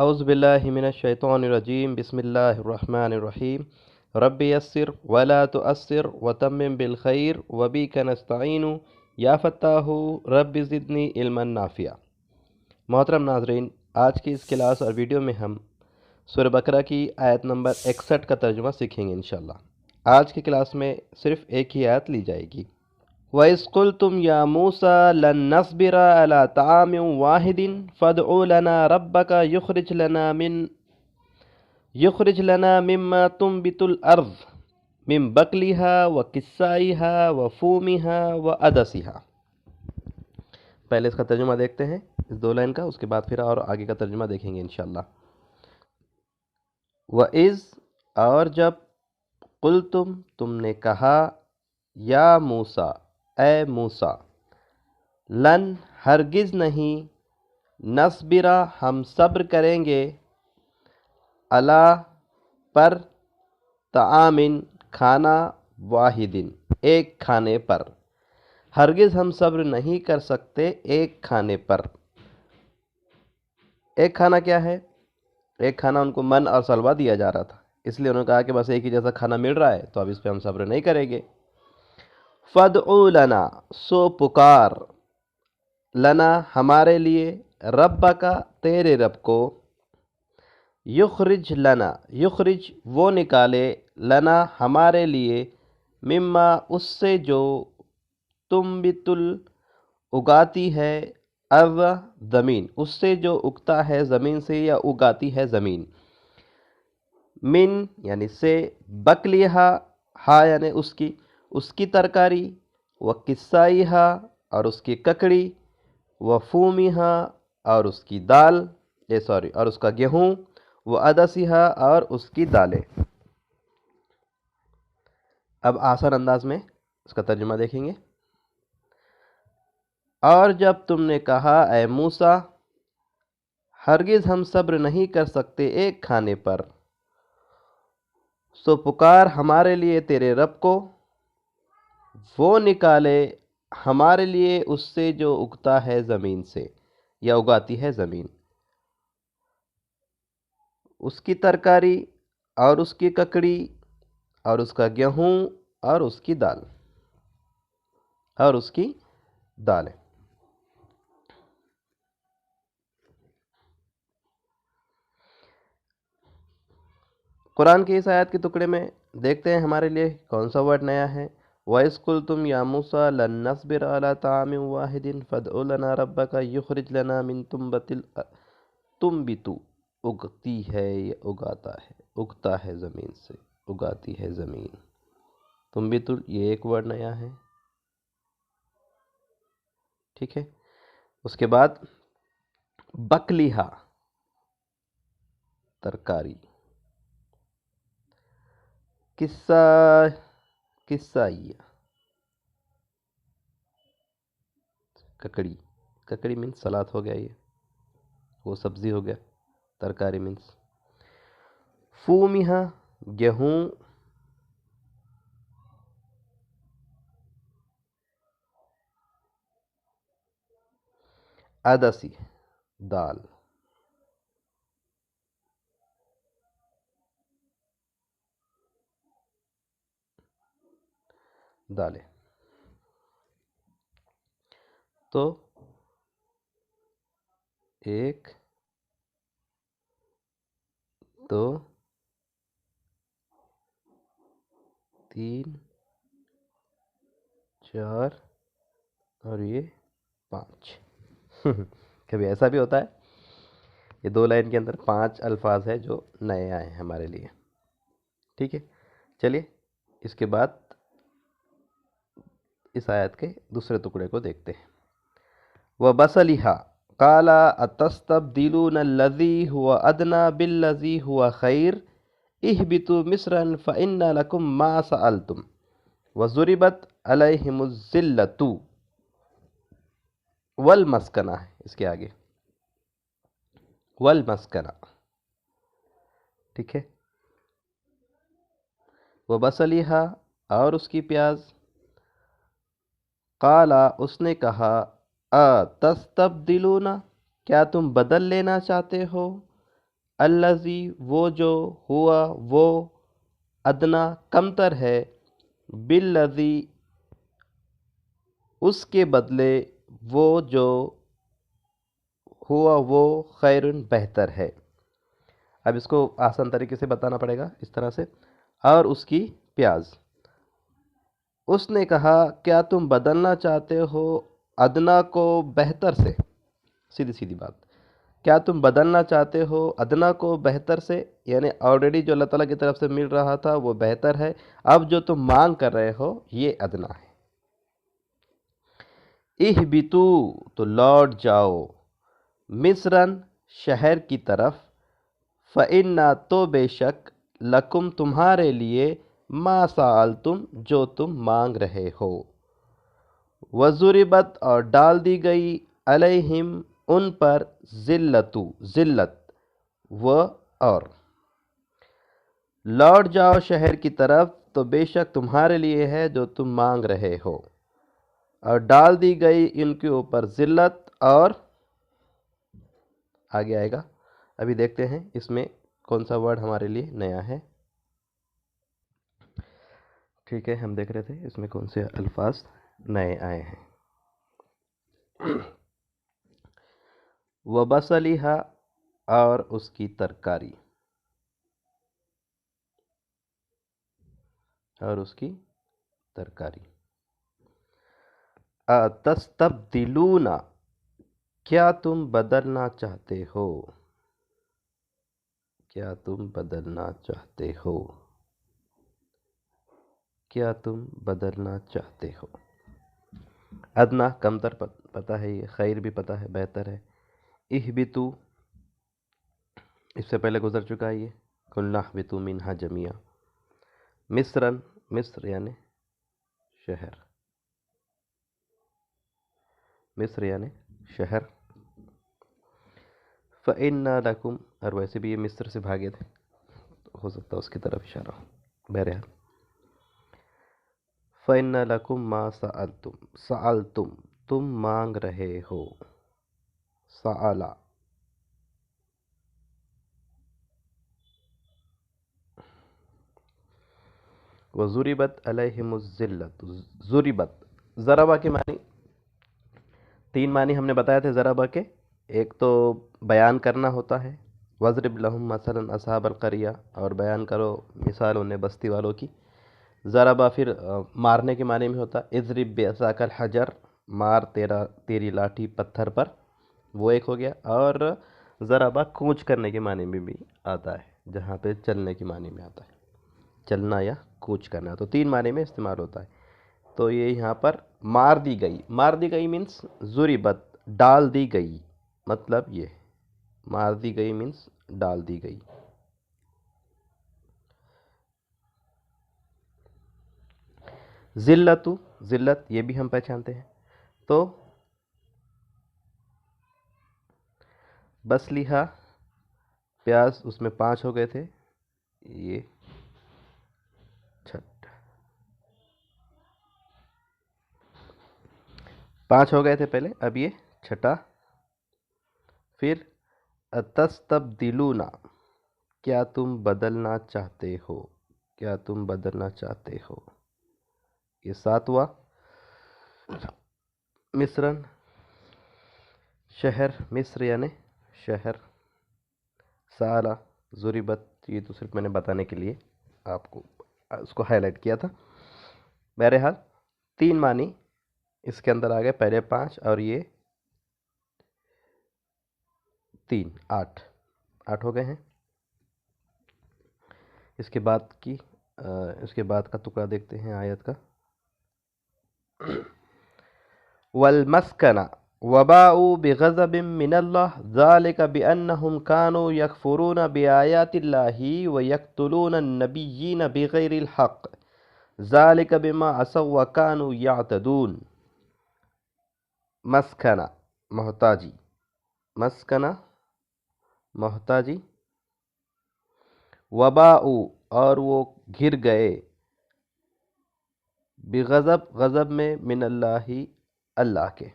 اعوذ باللہ من الشیطان الرجیم بسم اللہ الرحمن الرحیم رب یسر ولا تؤثر وتمم بالخیر وبک نستعین یا فتاح رب زدنی علما نافعا۔ محترم ناظرین، آج کی اس کلاس اور ویڈیو میں ہم سورہ بقرہ کی آیت نمبر 61 کا ترجمہ سیکھیں گے انشاءاللہ۔ آج کی کلاس میں صرف ایک ہی آیت لی جائے گی۔ وَإِذْ قُلْتُمْ يَا مُوسَى لَن نَّصْبِرَ عَلَى طَعَامٍ وَاحِدٍ فَادْعُ لَنَا رَبَّكَ يُخْرِجْ لَنَا مِمَّا تُنبِتُ الْأَرْضُ مِن بَقْلِهَا وَقِثَّائِهَا وَفُومِهَا وَعَدَسِهَا۔ پہلے اس کا ترجمہ دیکھتے ہیں، اس دو لائن کا، اس کے بعد پھر اور آگے کا ترجمہ دیکھیں گے انشاءاللہ۔ وَإِذْ، اور جب، قُلْتُمْ، تم نے کہا، یا موسیٰ، اے موسیٰ، لن، ہرگز نہیں، نصبرا، ہم صبر کریں گے، علی، پر، طعامن، کھانا، واحدن، ایک کھانے پر، ہرگز ہم صبر نہیں کر سکتے ایک کھانے پر۔ ایک کھانا کیا ہے؟ ایک کھانا ان کو من اور سلوہ دیا جا رہا تھا، اس لیے انہوں نے کہا کہ بس ایک ہی جیسا کھانا مل رہا ہے تو اب اس پہ ہم صبر نہیں کریں گے۔ فَادْعُ لَنَا، سو پکار، لنا، ہمارے لیے، ربک، تیرے رب کو، یخرج لنا، یخرج، وہ نکالے، لنا، ہمارے لیے، مما، اس سے جو، تنبت، اگاتی ہے، ارض، زمین، اس سے جو اگتا ہے زمین سے یا اگاتی ہے زمین، من یعنی سے، بکلیہا، ہا یعنی اس کی ترکاری، وقصائیہا، اور اس کی ککڑی، وفومیہا، اور اس کی دال، اور اس کا گیہوں، وعدسیہا، اور اس کی دالیں۔ اب آسان انداز میں اس کا ترجمہ دیکھیں گے۔ اور جب تم نے کہا اے موسیٰ، ہرگز ہم صبر نہیں کر سکتے ایک کھانے پر، سو پکار ہمارے لیے تیرے رب کو، وہ نکالے ہمارے لیے اس سے جو اگتا ہے زمین سے یا اگاتی ہے زمین، اس کی ترکاری اور اس کی ککڑی اور اس کا گیہوں اور اس کی دال اور اس کی دالیں۔ قرآن کی اس آیت کے ٹکڑے میں دیکھتے ہیں ہمارے لیے کون سا ورڈ نیا ہے۔ وَإِذْ قُلْتُمْ يَا مُوسَى لَن نَّصْبِرَ عَلَى طَعَامٍ وَاحِدٍ فَادْعُ لَنَا رَبَّكَ يُخْرِجْ لَنَا مِن تُنبِتُ، اگتی ہے یا اگاتا ہے، اگتا ہے زمین سے، اگاتی ہے زمین۔ تنبت، یہ ایک ورڈ نیا ہے، ٹھیک ہے۔ اس کے بعد بکلیہا، ترکاری، قصائیہ، ککڑی مینس سلاد ہو گیا، یہ وہ سبزی ہو گیا، ترکاری مینس فومیہا، گیہوں، عدسی، دال۔ دالیں، تو ایک، دو، تین، چار، اور یہ 5۔ کبھی ایسا بھی ہوتا ہے، یہ دو لائن کے اندر 5 الفاظ ہیں جو نئے آئے ہیں ہمارے لیے، ٹھیک ہے۔ چلیے اس کے بعد اس آیت کے دوسرے ٹکڑے کو دیکھتے ہیں۔ وَبَصَلِهَا قَالَ أَتَسْتَبْدِلُونَ الَّذِي هُوَ أَدْنَىٰ بِالَّذِي هُوَ خَيْرٌ اهْبِطُوا مِصْرًا فَإِنَّ لَكُم مَّا سَأَلْتُمْ وَضُرِبَتْ عَلَيْهِمُ الذِّلَّةُ وَالْمَسْكَنَةُ، اس کے آگے والمسکنہ، ٹھیک ہے۔ وَبَصَلِهَا، اور اس کی پیاز، قالا، اس نے کہا، تستبدلون، کیا تم بدل لینا چاہتے ہو، الذی وہ جو ہوا وہ ادنا کمتر ہے بالذی اس کے بدلے وہ جو ہوا وہ خیرن بہتر ہے۔ اب اس کو آسان طریقے سے بتانا پڑے گا اس طرح سے، اور اس کی پیاز۔ اس نے کہا کیا تم بدلنا چاہتے ہو ادنا کو بہتر سے؟ سیدھی سیدھی بات، کیا تم بدلنا چاہتے ہو ادنا کو بہتر سے؟ یعنی آلریڈی جو اللہ تعالیٰ کی طرف سے مل رہا تھا وہ بہتر ہے، اب جو تم مانگ کر رہے ہو یہ ادنا ہے۔ اہبتو تو لوٹ جاؤ، مصرن شہر کی طرف، فإنا تو بے شک، لکم تمہارے لیے، ما سألتم جو تم مانگ رہے ہو، وضربت اور ڈال دی گئی، علیہم ان پر، ذلت و اور، لوٹ جاؤ شہر کی طرف تو بے شک تمہارے لیے ہے جو تم مانگ رہے ہو، اور ڈال دی گئی ان کے اوپر ذلت، اور آگے آئے گا، ابھی دیکھتے ہیں اس میں کون سا ورڈ ہمارے لیے نیا ہے۔ ٹھیک ہے، ہم دیکھ رہے تھے اس میں کون سے الفاظ نئے آئے ہیں۔ وبصلیہا اور اس کی ترکاری، اور اس کی ترکاری۔ تستبدلون کیا تم بدلنا چاہتے ہو، کیا تم بدلنا چاہتے ہو، کیا تم بدلنا چاہتے ہو۔ ادنا کمتر پتہ ہے، یہ خیر بھی پتہ ہے، بہتر ہے۔ اہبتو اس سے پہلے گزر چکا ہے یہ، قلنا اہبتوا منہا جمیعا۔ مصرن مصر یعنی شہر، مصر یعنی شہر۔ فإنا لکم، اور ویسے بھی یہ مصر سے بھاگے تھے تو ہو سکتا ہے اس کی طرف اشارہ ہو، بہرحال۔ فإنا لکم ما سألتم، سألتم تم مانگ رہے ہو، سألا وضربت علیہم الذلت، ضربت، ضربہ کے معنی تین معنی ہم نے بتایا تھے ضربہ کے، ایک تو بیان کرنا ہوتا ہے، وضرب لہم مثلا اصحاب القریہ، اور بیان کرو مثال انہیں بستی والوں کی۔ ضربہ پھر مارنے کے معنی میں ہوتا ہے، اضرب بعصاک الحجر، مار تیری لاٹھی پتھر پر، وہ ایک ہو گیا۔ اور ضربہ کوچ کرنے کے معنی میں بھی آتا ہے، جہاں پہ چلنے کے معنی میں آتا ہے، چلنا یا کوچ کرنا، تو تین معنی میں استعمال ہوتا ہے۔ تو یہ یہاں پر مار دی گئی، مار دی گئی مینس ضربت، ڈال دی گئی، مطلب یہ مار دی گئی مینس ڈال دی گئی۔ ذلت، ذلت یہ بھی ہم پہچانتے ہیں، تو بصلیہا پیاز، اس میں 5 ہو گئے تھے، یہ چھٹا 5 ہو گئے تھے پہلے، اب یہ چھٹا۔ پھر تستبدلون کیا تم بدلنا چاہتے ہو، کیا تم بدلنا چاہتے ہو، یہ 7واں۔ مصرن شہر، مصر یعنی شہر۔ سالا ضربت، یہ تو صرف میں نے بتانے کے لیے آپ کو اس کو ہائی لائٹ کیا تھا۔ بہرحال 3 معنی اس کے اندر آ گئے، پہلے 5 اور یہ 3، 8 ہو گئے ہیں۔ اس کے بعد کا ٹکڑا دیکھتے ہیں آیت کا۔ والمسکنہ وباءوا بغضب من اللہ ذلك بأنهم كانوا يكفرون بآیات اللہ ويقتلون النبیین بغیر الحق ذلك بما عصوا وكانوا يعتدون۔ مسکنہ محتاجی، مسکنہ محتاجی، وباء اور وہ گھر گئے، بغضب غضب میں، من اللہ اللہ کے،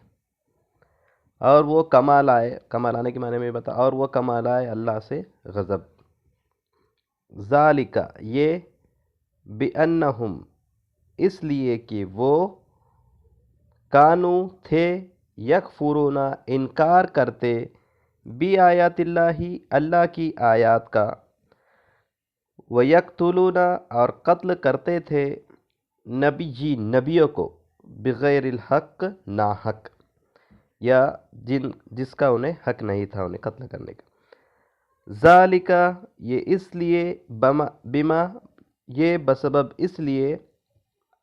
اور وہ کمال آئے، کمال آنے کے معنی میں بتا، اور وہ کمال آئے اللہ سے غضب. ذالک یہ، بِأَنَّهُمْ اس لیے کہ وہ، کانو تھے، یکفرون انکار کرتے، بی آیات اللہ اللہ کی آیات کا، وَيَقْتُلُونَ اور قتل کرتے تھے، نبیوں کو، بغیر الحق ناحق، یا جس کا انہیں حق نہیں تھا انہیں قتل کرنے کا. ذالک یہ اس لیے، بما یہ بسبب اس لیے،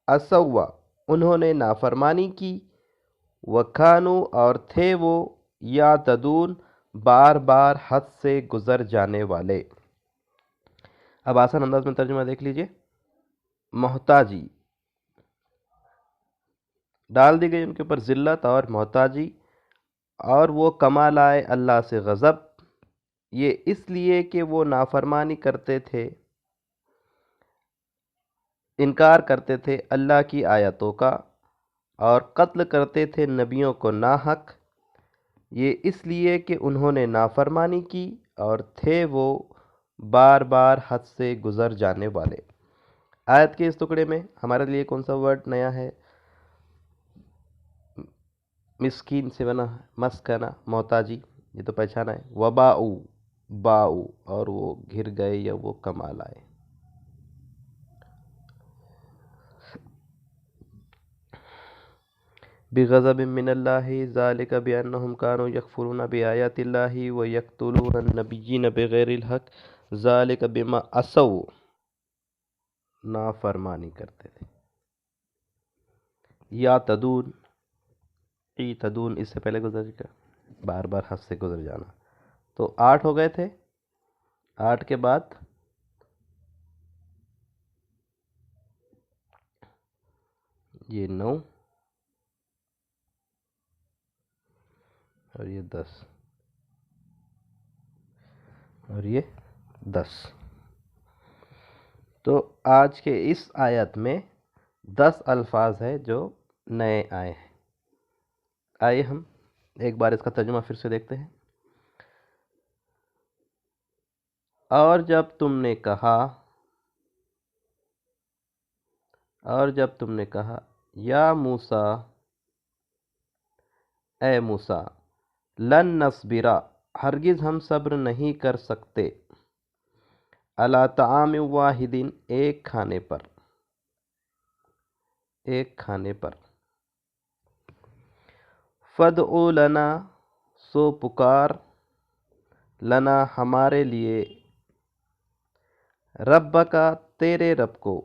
اسوا انہوں نے نافرمانی کی، وکانو اور تھے وہ، یعتدون بار بار حد سے گزر جانے والے. اب آسان انداز میں ترجمہ دیکھ لیجئے. محتاجی ڈال دی گئی ان کے اوپر ذلت اور محتاجی، اور وہ کمال آئے اللہ سے غضب، یہ اس لیے کہ وہ نافرمانی کرتے تھے، انکار کرتے تھے اللہ کی آیتوں کا، اور قتل کرتے تھے نبیوں کو ناحق، یہ اس لیے کہ انہوں نے نافرمانی کی اور تھے وہ بار بار حد سے گزر جانے والے. آیت کے اس ٹکڑے میں ہمارے لیے کون سا ورڈ نیا ہے؟ مسکین سے بنا مسکنہ، محتاجی، یہ تو پہچانا ہے. وباؤ باؤ اور وہ گر گئے یا وہ کمال آئے. بغضب من اللہ ذالک بأنہم کانوا یکفرون بآیات اللہ ویقتلون النبیین بغیر الحق ذالک بما عصوا نافرمانی کرتے تھے. یعتدون، ایتدون اس سے پہلے گزر چکا، بار بار حد سے گزر جانا. تو 8 ہو گئے تھے، 8 کے بعد یہ 9 اور یہ 10 اور یہ 10. تو آج کے اس آیت میں 10 الفاظ ہیں جو نئے آئے ہیں. آئیے ہم ایک بار اس کا ترجمہ پھر سے دیکھتے ہیں. اور جب تم نے کہا یا موسیٰ، اے موسیٰ، لن نصبرا ہرگز ہم صبر نہیں کر سکتے، علی طعام واحد ایک کھانے پر، فادع لنا سو پکار، لنا ہمارے لیے، ربک تیرے رب کو،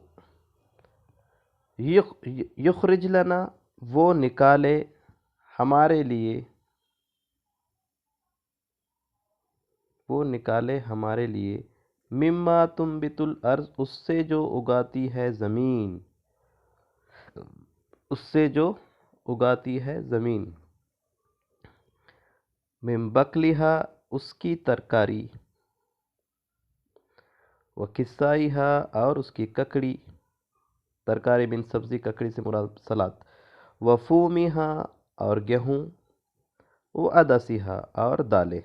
یخرج لنا وہ نکالے ہمارے لیے، مما تنبت الارض اس سے جو اگاتی ہے زمین، من بقلہا اس کی ترکاری، وکسائیہا اور اس کی ککڑی، ترکاری بن سبزی، ککڑی سے مراد سلاد، وفومیہا اور گیہوں، وعدسیہا اور دالیں،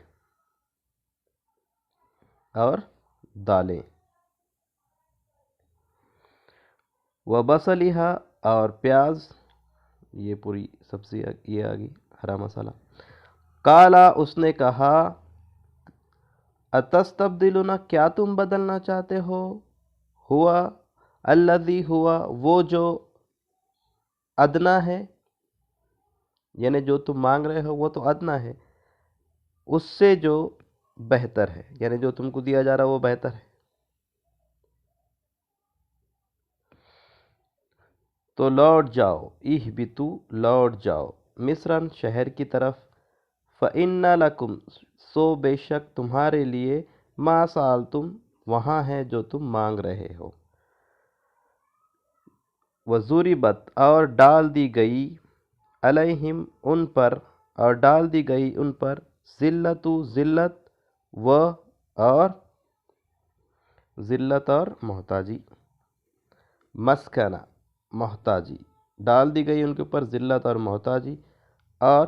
وبصلیہا اور پیاز، یہ پوری سبزی یہ آگئی ہرا مسالہ. قالا اس نے کہا، اتستبدلون کیا تم بدلنا چاہتے ہو، ہوا الذی ہوا وہ جو، ادنا ہے، یعنی جو تم مانگ رہے ہو وہ تو ادنا ہے، اس سے جو بہتر ہے، یعنی جو تم کو دیا جا رہا وہ بہتر ہے. تو لوٹ جاؤ، اہبتو لوٹ جاؤ، مصرن شہر کی طرف، فإن لکم سو بے شک تمہارے لیے، ما سألتم وہاں ہے جو تم مانگ رہے ہو، وضربت اور ڈال دی گئی، علیہم ان پر، اور ڈال دی گئی ان پر، ذلت ذلت، ذلت اور محتاجی، مسکنہ محتاجی، ڈال دی گئی ان کے اوپر ذلت اور محتاجی، اور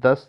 10